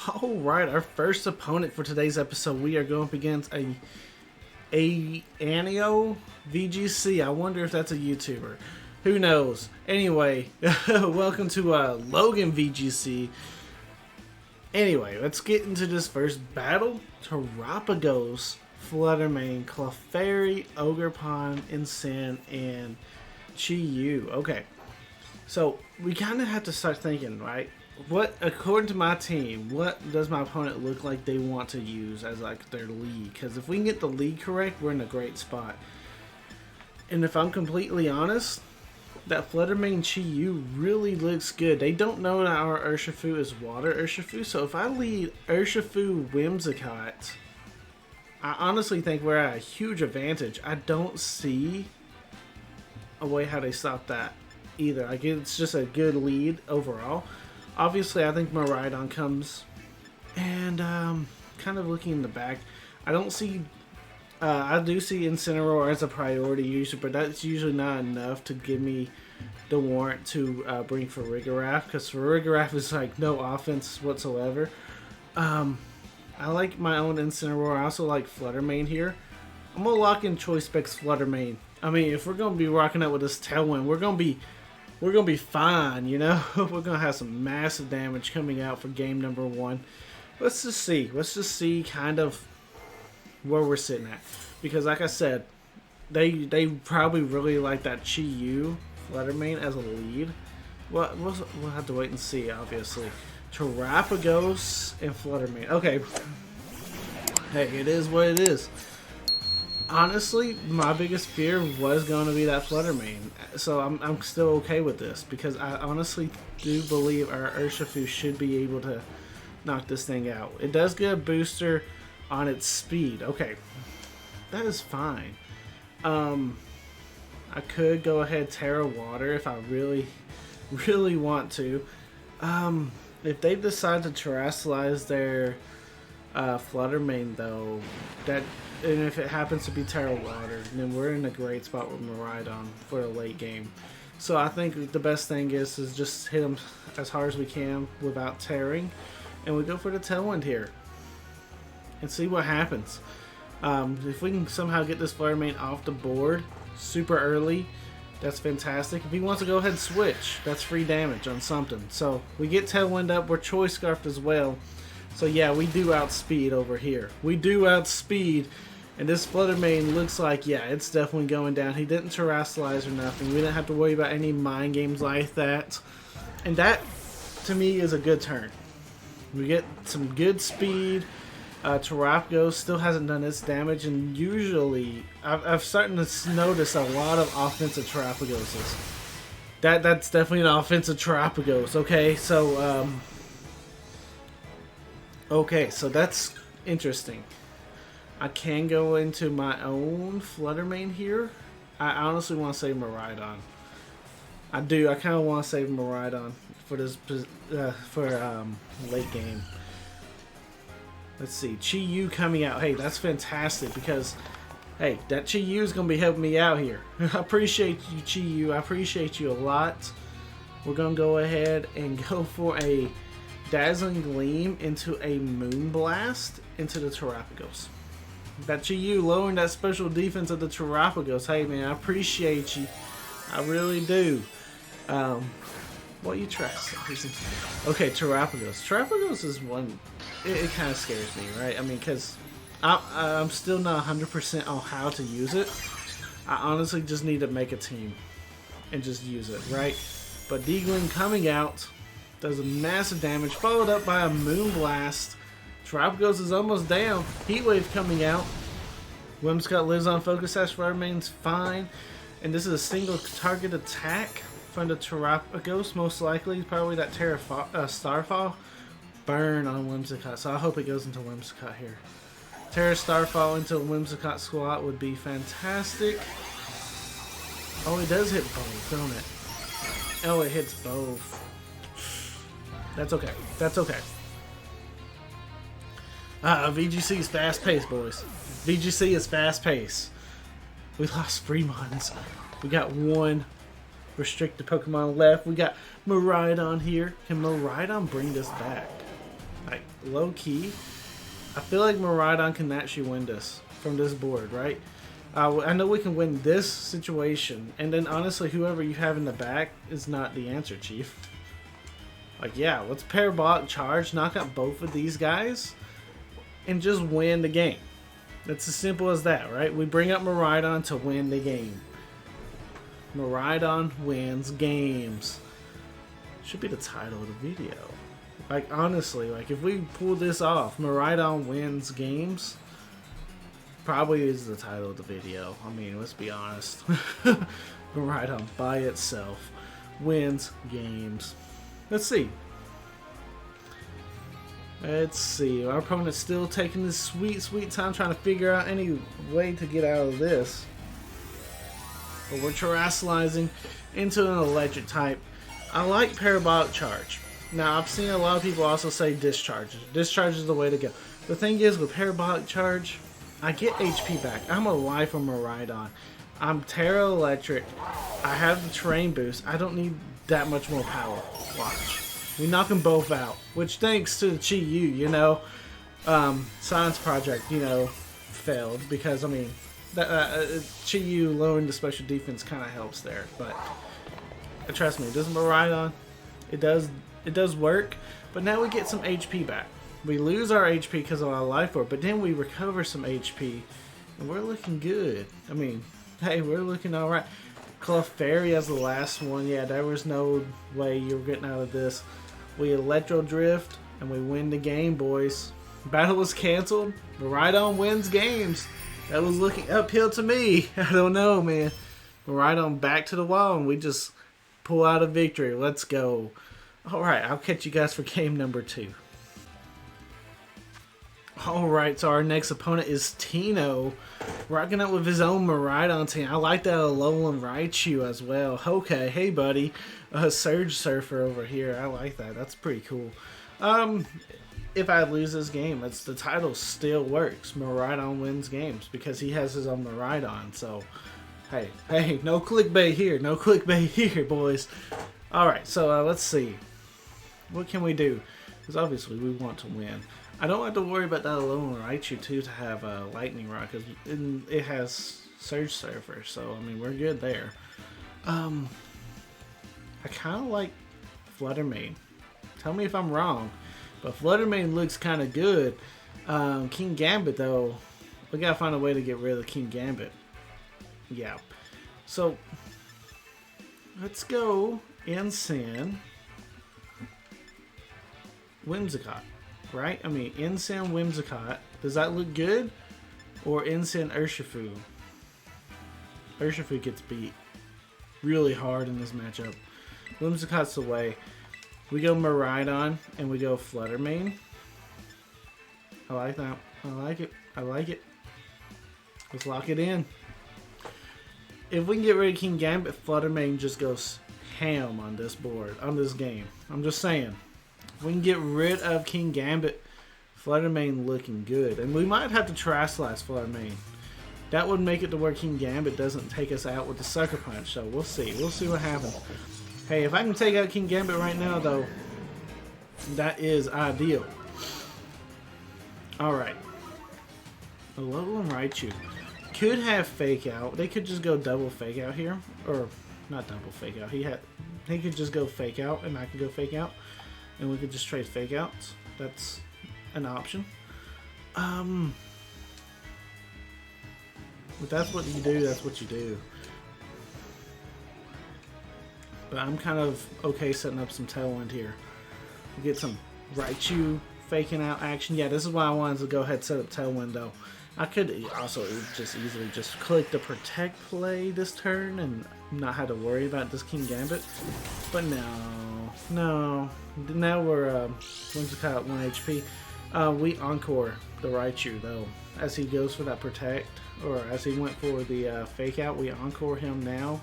Alright, our first opponent for today's episode, we are going up against a Anio VGC. I wonder if that's a YouTuber. Who knows? Anyway, welcome to Logan VGC. Anyway, let's get into this first battle. Terapagos, Fluttermane, Clefairy, Ogerpon, Incin, and Chi-Yu. Okay, so we kind of have to start thinking, right? What, according to my team, what does my opponent look like they want to use as like their lead? Because if we can get the lead correct, we're in a great spot. And if I'm completely honest, that Fluttermane Chi-Yu really looks good. They don't know that our Urshifu is Water Urshifu, so if I lead Urshifu Whimsicott, I honestly think we're at a huge advantage. I don't see a way how they stop that either. Like, it's just a good lead overall. Obviously, I think Miraidon comes, and kind of looking in the back, I don't see, I do see Incineroar as a priority usually, but that's usually not enough to give me the warrant to bring Farigiraf, because Farigiraf is like no offense whatsoever. I like my own Incineroar. I also like Fluttermane here. I'm going to lock in Choice Specs Fluttermane. I mean, if we're going to be rocking out with this Tailwind, we're going to be fine, you know? We're going to have some massive damage coming out for game number 1. Let's just see. Let's just see kind of where we're sitting at. Because like I said, they probably really like that Chi-Yu Fluttermane as a lead. Well, we'll have to wait and see, obviously. Terapagos and Fluttermane. Okay. Hey, it is what it is. Honestly, my biggest fear was going to be that Fluttermane, so I'm still okay with this because I honestly do believe our Urshifu should be able to knock this thing out. It does get a booster on its speed. Okay, that is fine. I could go ahead Tera Water if I really want to. If they decide to terrestrialize their Fluttermane though, and if it happens to be Tera Water, then we're in a great spot with Miraidon for the late game. So I think the best thing is just hit them as hard as we can without tearing, and we go for the Tailwind here and see what happens. If we can somehow get this Fluttermane off the board super early, that's fantastic. If he wants to go ahead and switch, that's free damage on something. So we get Tailwind up, we're Choice Scarfed as well. So yeah, we do outspeed over here. We do outspeed. And this Fluttermane looks like, yeah, it's definitely going down. He didn't terrestrialize or nothing. We didn't have to worry about any mind games like that. And that, to me, is a good turn. We get some good speed. Terapagos still hasn't done its damage. And usually, I've started to notice a lot of offensive Terapagoses. That's definitely an offensive Terapagos. Okay, so that's interesting. I can go into my own Fluttermane here. I honestly want to save Miraidon. I do. I kind of want to save Miraidon for this late game. Let's see. Chi-Yu coming out. Hey, that's fantastic because, hey, that Chi-Yu is going to be helping me out here. I appreciate you, Chi-Yu. I appreciate you a lot. We're going to go ahead and go for a Dazzling Gleam into a Moonblast into the Terapagos. That Chi-Yu lowering that special defense of the Terapagos. Hey man, I appreciate you. I really do. What you trust? Okay, Terapagos. Terapagos is one. It kind of scares me, right? I mean, because I'm still not 100% on how to use it. I honestly just need to make a team and just use it, right? But D-Gleam coming out does a massive damage, followed up by a Moonblast. Terapagos is almost down. Heat Wave coming out. Whimsicott lives on Focus Sash. Remains fine. And this is a single target attack from the Terapagos, most likely. Probably that Starfall. Burn on Whimsicott. So I hope it goes into Whimsicott here. Tera Starfall into Whimsicott squat would be fantastic. Oh, it does hit both, don't it? Oh, it hits both. That's okay. That's okay. VGC is fast-paced, boys. VGC is fast-paced. We lost Fremons. We got one restricted Pokemon left. We got Miraidon here. Can Miraidon bring this back? Like, low key, I feel like Miraidon can actually win this from this board, right? I know we can win this situation, and then honestly, whoever you have in the back is not the answer, Chief. Like, yeah, let's Parabolic Charge, knock out both of these guys, and just win the game. It's as simple as that, right? We bring up Miraidon to win the game. Miraidon wins games. Should be the title of the video. Like, honestly, like, if we pull this off, Miraidon wins games, probably is the title of the video. I mean, let's be honest. Miraidon by itself wins games. Let's see. Let's see. Our opponent's still taking this sweet, sweet time trying to figure out any way to get out of this. But we're terrestrializing into an electric type. I like Parabolic Charge. Now, I've seen a lot of people also say Discharge. Discharge is the way to go. The thing is, with Parabolic Charge, I get HP back. I'm a life from Miraidon. I'm Tera Electric. I have the terrain boost. I don't need that much more power. Watch. We knock them both out. Which, thanks to Chi Yu, you know, Science Project, you know, failed. Because, I mean, Chi Yu lowering the special defense kind of helps there. But, trust me, this Miraidon, it does work. But now we get some HP back. We lose our HP because of our life orb, but then we recover some HP, and we're looking good. I mean, hey, we're looking alright. Clefairy as the last one. Yeah, there was no way you were getting out of this. We Electro Drift, and we win the game, boys. Battle was canceled. Miraidon wins games. That was looking uphill to me. I don't know, man. Miraidon back to the wall, and we just pull out a victory. Let's go. Alright, I'll catch you guys for game number 2. Alright, so our next opponent is Tino, rocking up with his own Miraidon team. I like that Alolan Raichu as well. Okay, hey buddy, Surge Surfer over here. I like that. That's pretty cool. If I lose this game, the title still works. Miraidon wins games because he has his own Miraidon. So, hey, no clickbait here. No clickbait here, boys. Alright, so let's see. What can we do? Because obviously we want to win. I don't have to worry about that Alolan Raichu too to have a Lightning Rod because it has Surge Surfer, so I mean we're good there. I kind of like Flutter Mane. Tell me if I'm wrong, but Flutter Mane looks kind of good. King Gambit though, we gotta find a way to get rid of King Gambit. Yeah, so let's go Incin Whimsicott. Right? I mean, Incin Whimsicott. Does that look good? Or Incin Urshifu? Urshifu gets beat really hard in this matchup. Whimsicott's the way. We go Miraidon and we go Flutter Mane. I like that. I like it. I like it. Let's lock it in. If we can get rid of King Gambit, Flutter Mane just goes ham on this board, on this game. I'm just saying. If we can get rid of King Gambit, Flutter Mane looking good. And we might have to Terrasilize Flutter Mane. That would make it to where King Gambit doesn't take us out with the Sucker Punch. So we'll see. We'll see what happens. Hey, if I can take out King Gambit right now, though, that is ideal. Alright. Alolan Raichu could have Fake Out. They could just go double Fake Out here. Or, not double Fake Out. He could just go Fake Out, and I could go Fake Out. And we could just trade Fake Outs. That's an option. But that's what you do, that's what you do. But I'm kind of okay setting up some Tailwind here. We get some Raichu faking out action. Yeah, this is why I wanted to go ahead and set up Tailwind though. I could also just easily just click the Protect play this turn and not have to worry about this King Gambit. But no. Now we're Whimsicott at 1 HP. We Encore the Raichu though. As he goes for that Protect, or as he went for the Fake Out, we Encore him now.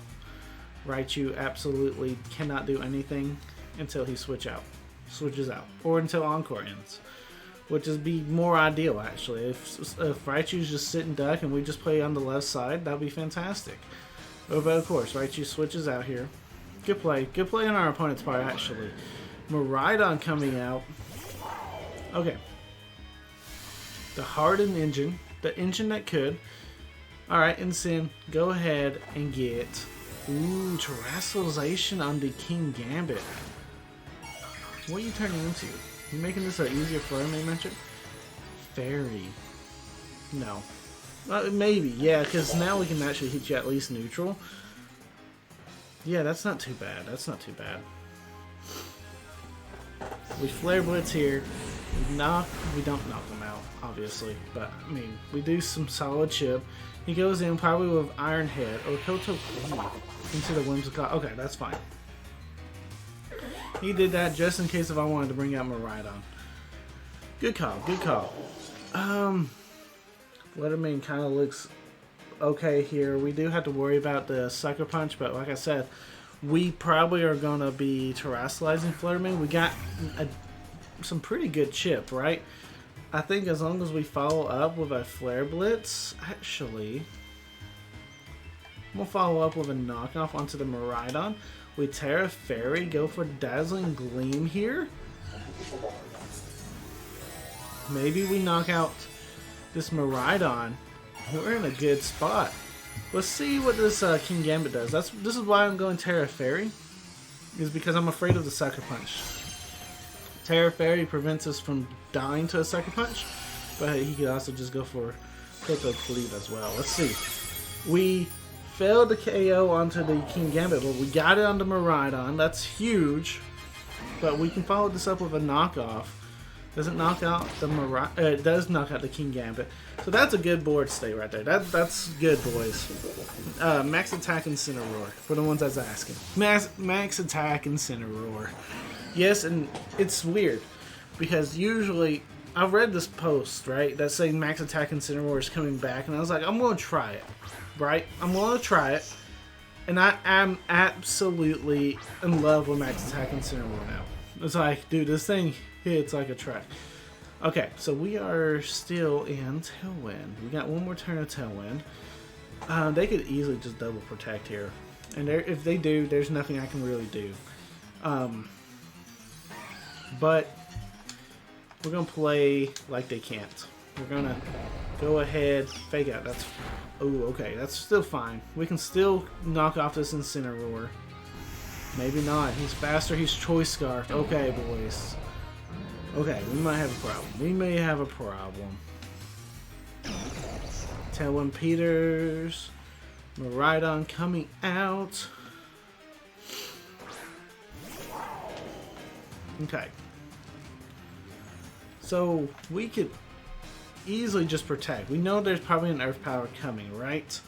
Raichu absolutely cannot do anything until he switches out, or until Encore ends. Which would be more ideal, actually. If Raichu's just sitting duck and we just play on the left side, that'd be fantastic. But of course, Raichu switches out here. Good play on our opponent's part, actually. Miraidon coming out. Okay. The hardened engine. The engine that could. Alright, and Sin, go ahead and get... Ooh, terrestrialization on the King Gambit. What are you turning into? You making this an easier Flurry matchup? Fairy. No. Maybe, yeah, because now we can actually hit you at least neutral. Yeah, that's not too bad. That's not too bad. We Flare Blitz here. We don't knock him out, obviously. But, I mean, we do some solid chip. He goes in probably with Iron Head or Koto Cleave into the Whimsical. Okay, that's fine. He did that just in case if I wanted to bring out Miraidon. Good call, good call. Letterman kind of looks okay here. We do have to worry about the Sucker Punch, but like I said, we probably are going to be terrestrializing Flutterman. We got some pretty good chip, right? I think as long as we follow up with a Flare Blitz, actually, we'll follow up with a knockoff onto the Miraidon. We Tera Fairy, go for Dazzling Gleam here. Maybe we knock out this Miraidon. We're in a good spot. Let's see what this King Gambit does. This is why I'm going Tera Fairy, is because I'm afraid of the Sucker Punch. Tera Fairy prevents us from dying to a Sucker Punch, but he could also just go for Koto Cleave as well. Let's see. We failed to KO onto the King Gambit, but we got it onto Miraidon. That's huge. But we can follow this up with a knockoff. Doesn't knock out the it does knock out the King Gambit. So that's a good board state right there. That's good, boys. Max Attack and Cineroar, for the ones that's asking. Max Attack and Cineroar. Yes, and it's weird because usually I've read this post, right, that's saying Max Attack and Cineroar is coming back, and I was like, I'm going to try it, right? I'm going to try it, and I am absolutely in love with Max Attack and Cineroar now. It's like, dude, this thing hits like a truck. Okay, so we are still in Tailwind. We got one more turn of Tailwind. They could easily just double protect here, and if they do, there's nothing I can really do. But we're going to play like they can't. We're going to go ahead, fake out. That's, oh, okay, that's still fine. We can still knock off this Incineroar. Maybe not. He's faster. He's Choice Scarf. Okay, boys. Okay, we might have a problem. We may have a problem. Tailwind Peters. Miraidon coming out. Okay. So, we could easily just protect. We know there's probably an Earth Power coming, right?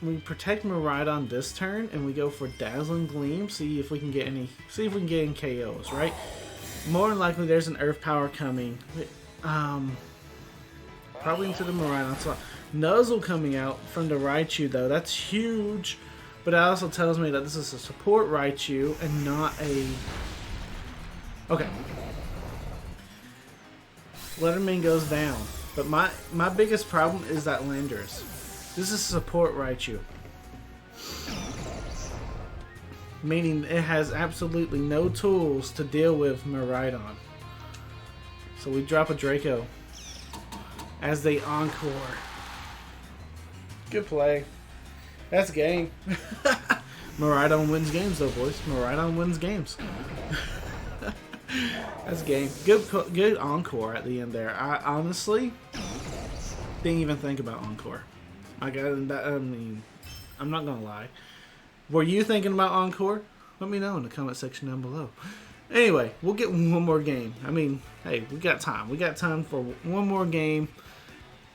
We protect Miraidon this turn, and we go for Dazzling Gleam. See if we can get any KOs, right? More than likely, there's an Earth Power coming. Probably into the Miraidon slot. Nuzzle coming out from the Raichu, though. That's huge. But it also tells me that this is a support Raichu and not a... Okay. Letterman goes down. But my biggest problem is that Landorus. This is support Raichu. Meaning it has absolutely no tools to deal with Miraidon. So we drop a Draco as they encore. Good play. That's game. Miraidon wins games though, boys. Miraidon wins games. That's game. Good encore at the end there. I honestly didn't even think about encore. I mean, I'm not gonna lie. Were you thinking about encore? Let me know in the comment section down below. Anyway, we'll get one more game. I mean, hey, we got time. We got time for one more game.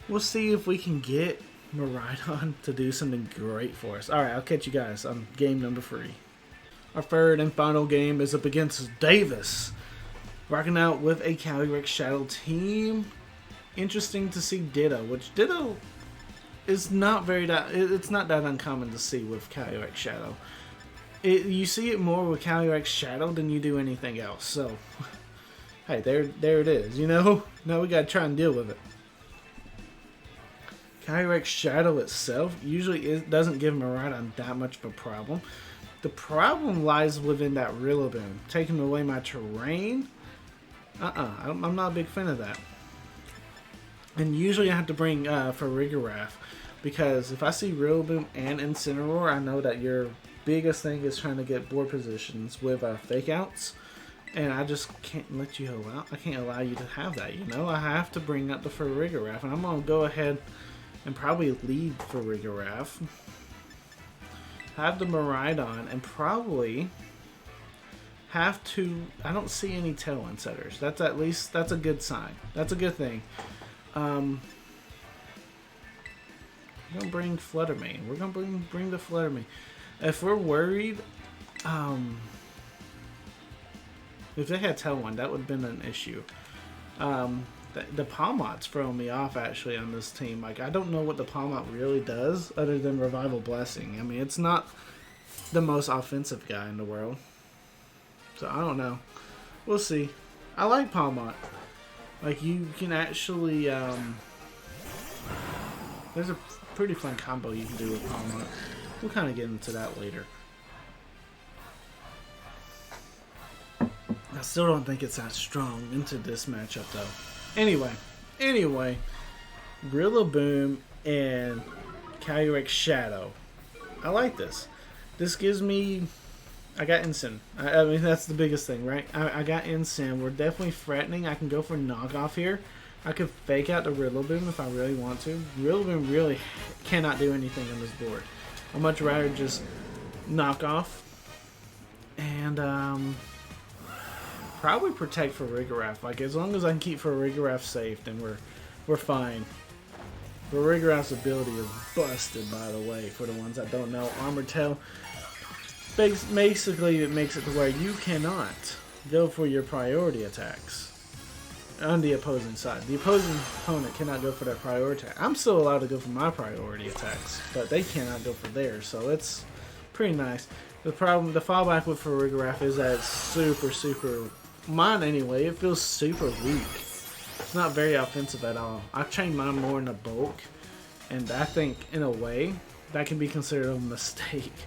We'll see if we can get Miraidon to do something great for us. Alright, I'll catch you guys on game number 3. Our third and final game is up against Davis. Rocking out with a calyrex-shadow team. Interesting to see Ditto, which Ditto is not it's not that uncommon to see with calyrex-shadow. You see it more with calyrex-shadow than you do anything else. So, hey, there it is, you know? Now we gotta try and deal with it. calyrex-shadow itself usually doesn't give Miraidon that much of a problem. The problem lies within that Rillaboom, taking away my terrain. I'm not a big fan of that. And usually I have to bring Farigiraf, because if I see Rillaboom and Incineroar, I know that your biggest thing is trying to get board positions with fake outs. And I just can't let you allow. I can't allow you to have that. You know, I have to bring up the Farigiraf, and I'm gonna go ahead and probably lead Farigiraf. Have the Miraidon, and probably have to. I don't see any Tailwind setters. That's at least that's a good sign. That's a good thing. We're gonna bring Fluttermane. We're gonna bring the Fluttermane. If we're worried, if they had Tailwind, that would have been an issue. The Palmot's throwing me off actually on this team. Like, I don't know what the Palmot really does other than Revival Blessing. I mean, it's not the most offensive guy in the world. So I don't know. We'll see. I like Palmot. Like, you can actually there's a pretty fun combo you can do with Palmot. We'll kind of get into that later. I still don't think it's that strong into this matchup though. Anyway, Rillaboom and calyrex-shadow. I like this. This gives me. I got Incin. I mean, that's the biggest thing, right? I got Incin. We're definitely threatening. I can go for knockoff here. I could fake out the Rillaboom if I really want to. Rillaboom really cannot do anything on this board. I'd much rather just knock off and probably protect Farigiraf. Like, as long as I can keep Farigiraf safe, then we're fine. Farigiraf's ability is busted, by the way, for the ones that don't know. Armored Tail, basically it makes it to where you cannot go for your priority attacks on the opposing side. The opposing opponent cannot go for their priority attack. I'm still allowed to go for my priority attacks, but they cannot go for theirs, so it's pretty nice. The fallback with Farigiraf is that it's super, mine anyway, it feels super weak. It's not very offensive at all. I've trained mine more in the bulk, and I think, in a way, that can be considered a mistake.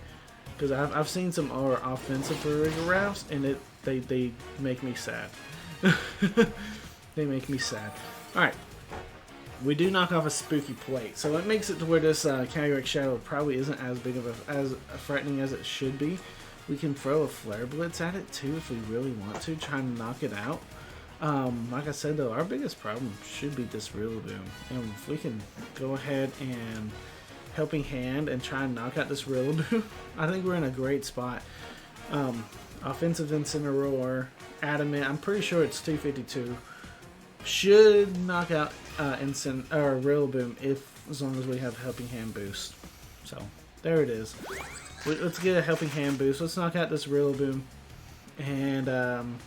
Because I've seen some more offensive Farigirafs, and they make me sad. They make me sad. Alright. We do knock off a Spooky Plate, so it makes it to where this calyrex-shadow probably isn't as big of as threatening as it should be. We can throw a Flare Blitz at it too if we really want to, try and knock it out. Like I said though, our biggest problem should be this Rillaboom, and if we can go ahead and Helping Hand and try and knock out this Rillaboom, I think we're in a great spot. Offensive Incineroar, Adamant, I'm pretty sure it's 252. Should knock out Rillaboom as long as we have Helping Hand boost. So there it is. Let's get a Helping Hand boost. Let's knock out this Rillaboom, and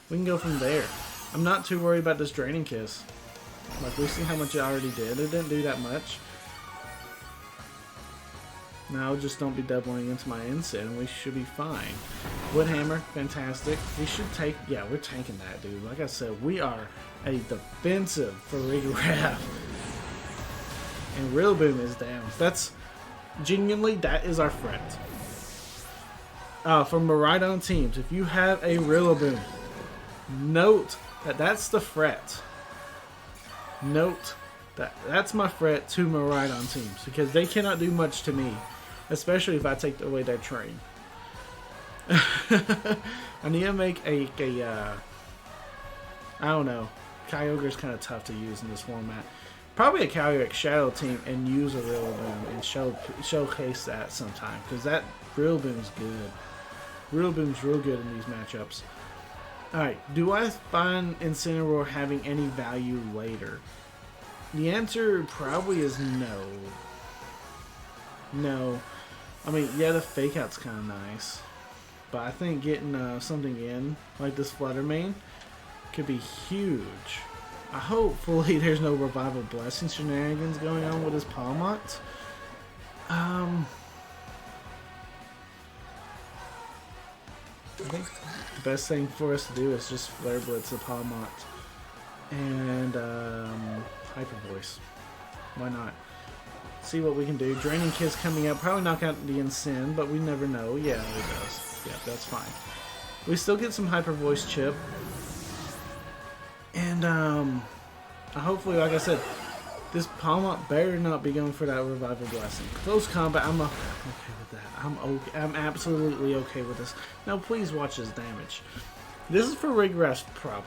we can go from there. I'm not too worried about this Draining Kiss. Like, we see how much it already did. It didn't do that much. Now just don't be doubling into my Incin, and we should be fine. Wood Hammer, fantastic. We should take. Yeah, we're tanking that, dude. Like I said, we are a defensive Farigiraf. And Rillaboom is down. That's genuinely, that is our threat. From Miraidon teams, if you have a Rillaboom, note that that's the threat. Note that that's my threat to Miraidon teams, because they cannot do much to me, especially if I take away their train. I need to make I don't know. Kyogre's kind of tough to use in this format. Probably a calyrex-shadow team and use a Rillaboom and showcase that sometime, because that Rillaboom's good. Rillaboom's real good in these matchups. Alright, do I find Incineroar having any value later? The answer probably is no. No. I mean, yeah, the fake out's kind of nice, but I think getting something in, like this Fluttermane, could be huge. Hopefully there's no Revival Blessing shenanigans going on with his Palmot. I think the best thing for us to do is just Flare Blitz the Palmot and Hyper Voice. Why not? See what we can do. Draining Kiss coming up. Probably knock out the Incin, but we never know. Yeah, it does. Yeah, that's fine. We still get some Hyper Voice Chip. And, hopefully, like I said, this Palmot better not be going for that Revival Blessing. Close combat, I'm okay with that. I'm absolutely okay with this. Now, please watch his damage. This is for Rigraph's problem,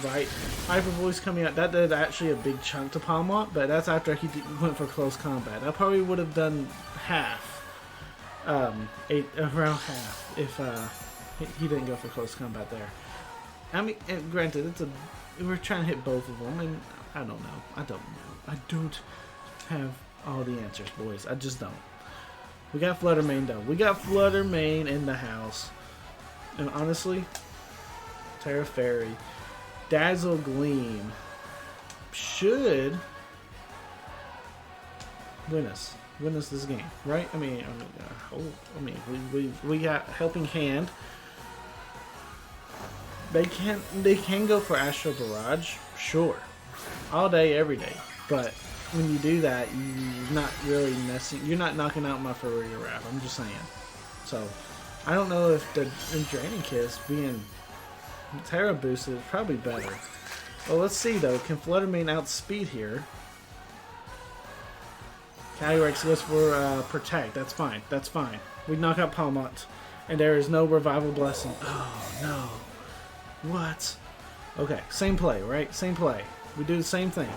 right? Hyper Voice coming out, that did actually a big chunk to Palmot, but that's after he went for close combat. I probably would have done half, around half, if he didn't go for close combat there. I mean, granted, we're trying to hit both of them, and I don't know. I don't have all the answers, boys. I just don't. We got Flutter Mane, though. We got Flutter Mane in the house. And honestly, Tera Fairy, Dazzle Gleam should win us this game, right? I mean, we got Helping Hand. They can go for Astral Barrage, sure, all day, every day. But when you do that, you're not really you're not knocking out my Farigiraf. I'm just saying. So I don't know if the Draining Kiss being Tera boosted is probably better. Well, let's see though. Can Flutter Mane outspeed here? Calyrex goes for Protect. That's fine. That's fine. We knock out Palmot, and there is no Revival Blessing. Oh no. What? Okay, same play, right? Same play. We do the same thing.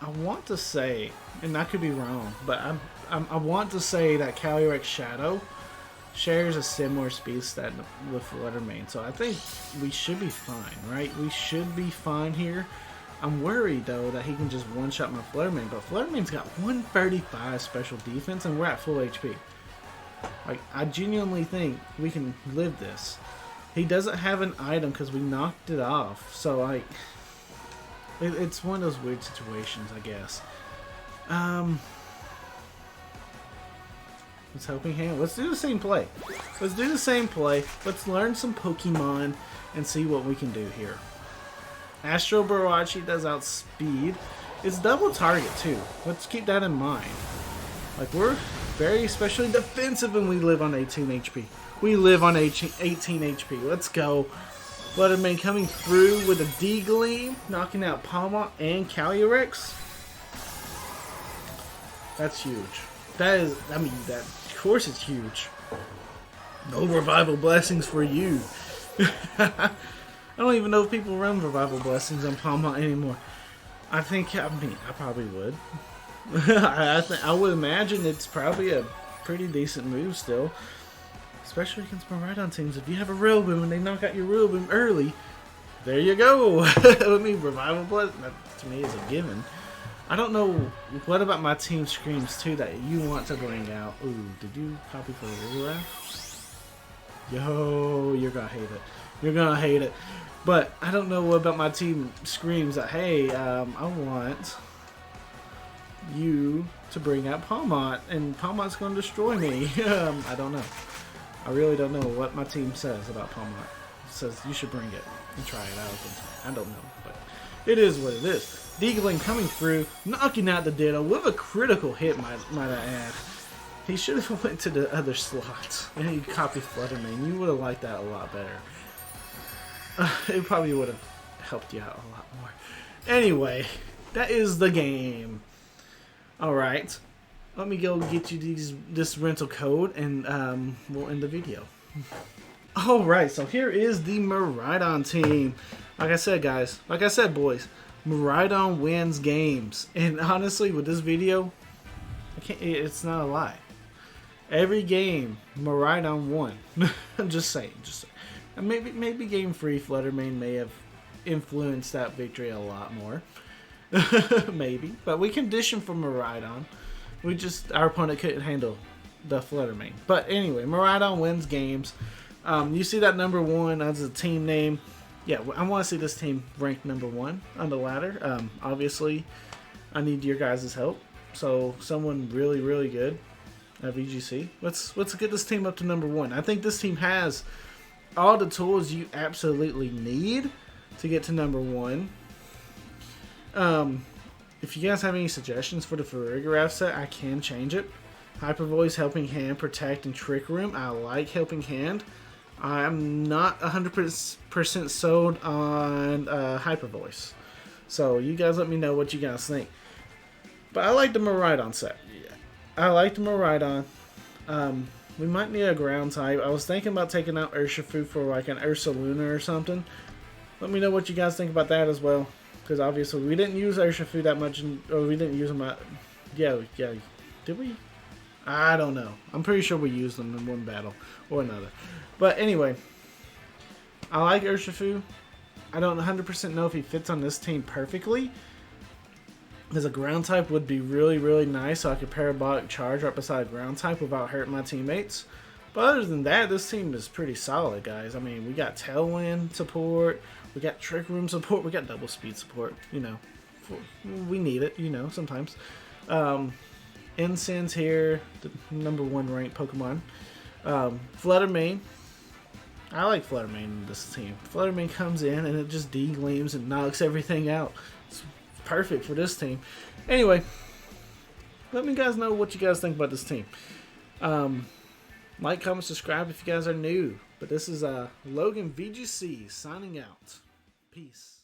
I want to say, and I could be wrong, but I want to say that calyrex-shadow shares a similar speed stat with Flutter Mane, so I think we should be fine, right? We should be fine here. I'm worried though that he can just one-shot my Flutter Mane, but Flutter Mane's got 135 special defense, and we're at full HP. Like, I genuinely think we can live this. He doesn't have an item because we knocked it off, so like, it's one of those weird situations, I guess. Let's Helping Hand. Let's do the same play. Let's do the same play. Let's learn some Pokemon and see what we can do here. Astral Barrage, he does outspeed. It's double target too. Let's keep that in mind. Like, we're very especially defensive and we live on 18 HP. We live on 18 HP. Let's go. Flutter Mane coming through with a D-Gleam, knocking out Palmot and Calyrex. That's huge. That is, I mean, that, of course it's huge. No Revival Blessings for you. I don't even know if people run Revival Blessings on Palmot anymore. I probably would. I would imagine it's probably a pretty decent move still. Especially against Miraidon teams. If you have a Rillaboom and they knock out your Rillaboom early, there you go. I mean, Revival Blessing, that to me is a given. I don't know, what about my team screams too that you want to bring out? Ooh, did you copy for Rillaboom? Yo, you're gonna hate it. You're gonna hate it. But I don't know what about my team screams that, hey, I want you to bring out Palmot, and Palmot's going to destroy me. I don't know. I really don't know what my team says about Palmot. It says you should bring it and try it out. I don't know, but it is what it is. D-Gleam coming through, knocking out the Ditto with a critical hit, might I add. He should have went to the other slot and he copied Flutter Mane. You would have liked that a lot better. It probably would have helped you out a lot more. Anyway, that is the game. Alright, let me go get you this rental code and we'll end the video. Alright, so here is the Miraidon team. Like I said, guys, like I said, boys, Miraidon wins games. And honestly, with this video, it's not a lie. Every game, Miraidon won. I'm just saying. Maybe game 3, Flutter Mane may have influenced that victory a lot more. Maybe. But we conditioned for Miraidon. Our opponent couldn't handle the Flutter Mane. But anyway, Miraidon wins games. You see that number 1 as a team name. Yeah, I want to see this team ranked number 1 on the ladder. Obviously, I need your guys' help. So someone really, really good at VGC. Let's get this team up to number 1. I think this team has all the tools you absolutely need to get to number 1. If you guys have any suggestions for the Farigiraf set, I can change it. Hyper Voice, Helping Hand, Protect, and Trick Room. I like Helping Hand. I'm not 100% sold on Hyper Voice. So you guys let me know what you guys think. But I like the Miraidon set. Yeah. I like the Miraidon. We might need a ground type. I was thinking about taking out Urshifu for like an Ursaluna or something. Let me know what you guys think about that as well. Because obviously we didn't use Urshifu that much, or we didn't use him. Yeah. Did we? I don't know. I'm pretty sure we used them in one battle or another. But anyway, I like Urshifu. I don't 100% know if he fits on this team perfectly. Because a ground type would be really, really nice, so I could parabolic charge right beside ground type without hurting my teammates. But other than that, this team is pretty solid, guys. I mean, we got Tailwind support, we got Trick Room support, we got double speed support. You know, we need it. You know, sometimes. Incense here, the number 1 ranked Pokemon. Fluttermane. I like Fluttermane in this team. Fluttermane comes in and it just de-gleams and knocks everything out. It's perfect for this team. Anyway, let me guys know what you guys think about this team. Like, comment, subscribe if you guys are new. But this is Logan VGC signing out. Peace.